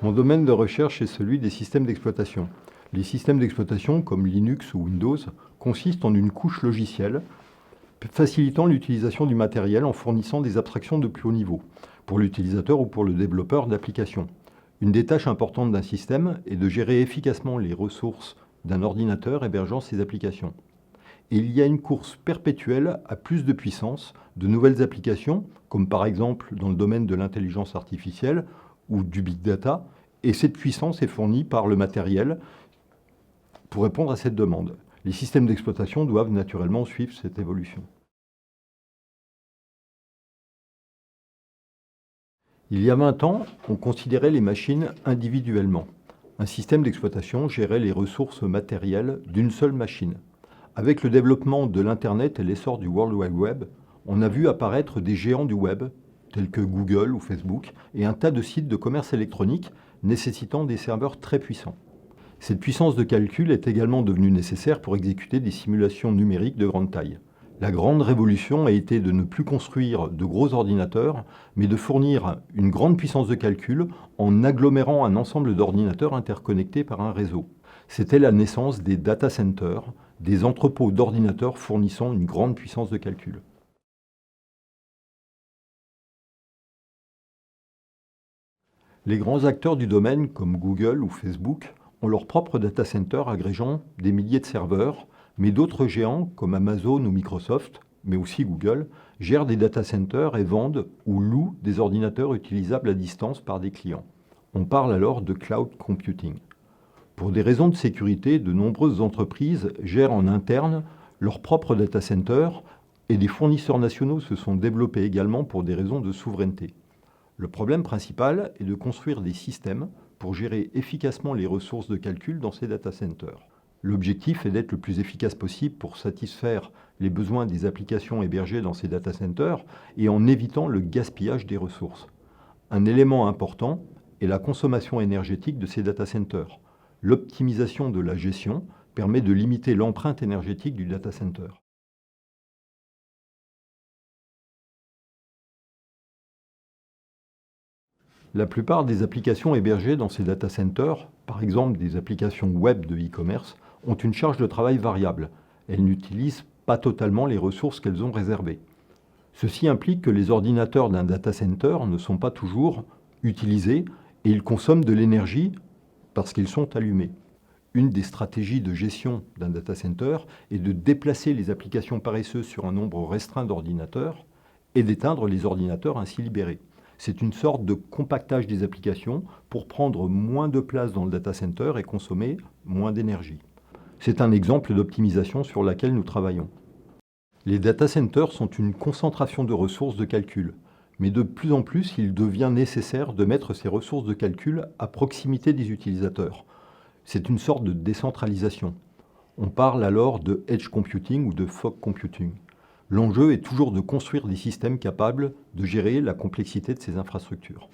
Mon domaine de recherche est celui des systèmes d'exploitation. Les systèmes d'exploitation, comme Linux ou Windows, consistent en une couche logicielle facilitant l'utilisation du matériel en fournissant des abstractions de plus haut niveau, pour l'utilisateur ou pour le développeur d'applications. Une des tâches importantes d'un système est de gérer efficacement les ressources d'un ordinateur hébergeant ses applications. Et il y a une course perpétuelle à plus de puissance, de nouvelles applications, comme par exemple dans le domaine de l'intelligence artificielle ou du big data, et cette puissance est fournie par le matériel pour répondre à cette demande. Les systèmes d'exploitation doivent naturellement suivre cette évolution. Il y a 20 ans, on considérait les machines individuellement. Un système d'exploitation gérait les ressources matérielles d'une seule machine. Avec le développement de l'Internet et l'essor du World Wide Web, on a vu apparaître des géants du web, tels que Google ou Facebook, et un tas de sites de commerce électronique nécessitant des serveurs très puissants. Cette puissance de calcul est également devenue nécessaire pour exécuter des simulations numériques de grande taille. La grande révolution a été de ne plus construire de gros ordinateurs, mais de fournir une grande puissance de calcul en agglomérant un ensemble d'ordinateurs interconnectés par un réseau. C'était la naissance des data centers, des entrepôts d'ordinateurs fournissant une grande puissance de calcul. Les grands acteurs du domaine, comme Google ou Facebook, ont leur propre data center agrégeant des milliers de serveurs, mais d'autres géants, comme Amazon ou Microsoft, mais aussi Google, gèrent des data centers et vendent ou louent des ordinateurs utilisables à distance par des clients. On parle alors de cloud computing. Pour des raisons de sécurité, de nombreuses entreprises gèrent en interne leur propre data center et des fournisseurs nationaux se sont développés également pour des raisons de souveraineté. Le problème principal est de construire des systèmes pour gérer efficacement les ressources de calcul dans ces data centers. L'objectif est d'être le plus efficace possible pour satisfaire les besoins des applications hébergées dans ces data centers et en évitant le gaspillage des ressources. Un élément important est la consommation énergétique de ces data centers. L'optimisation de la gestion permet de limiter l'empreinte énergétique du data center. La plupart des applications hébergées dans ces data centers, par exemple des applications web de e-commerce, ont une charge de travail variable. Elles n'utilisent pas totalement les ressources qu'elles ont réservées. Ceci implique que les ordinateurs d'un data center ne sont pas toujours utilisés et ils consomment de l'énergie parce qu'ils sont allumés. Une des stratégies de gestion d'un data center est de déplacer les applications paresseuses sur un nombre restreint d'ordinateurs et d'éteindre les ordinateurs ainsi libérés. C'est une sorte de compactage des applications pour prendre moins de place dans le data center et consommer moins d'énergie. C'est un exemple d'optimisation sur laquelle nous travaillons. Les data centers sont une concentration de ressources de calcul, mais de plus en plus, il devient nécessaire de mettre ces ressources de calcul à proximité des utilisateurs. C'est une sorte de décentralisation. On parle alors de edge computing ou de fog computing. L'enjeu est toujours de construire des systèmes capables de gérer la complexité de ces infrastructures.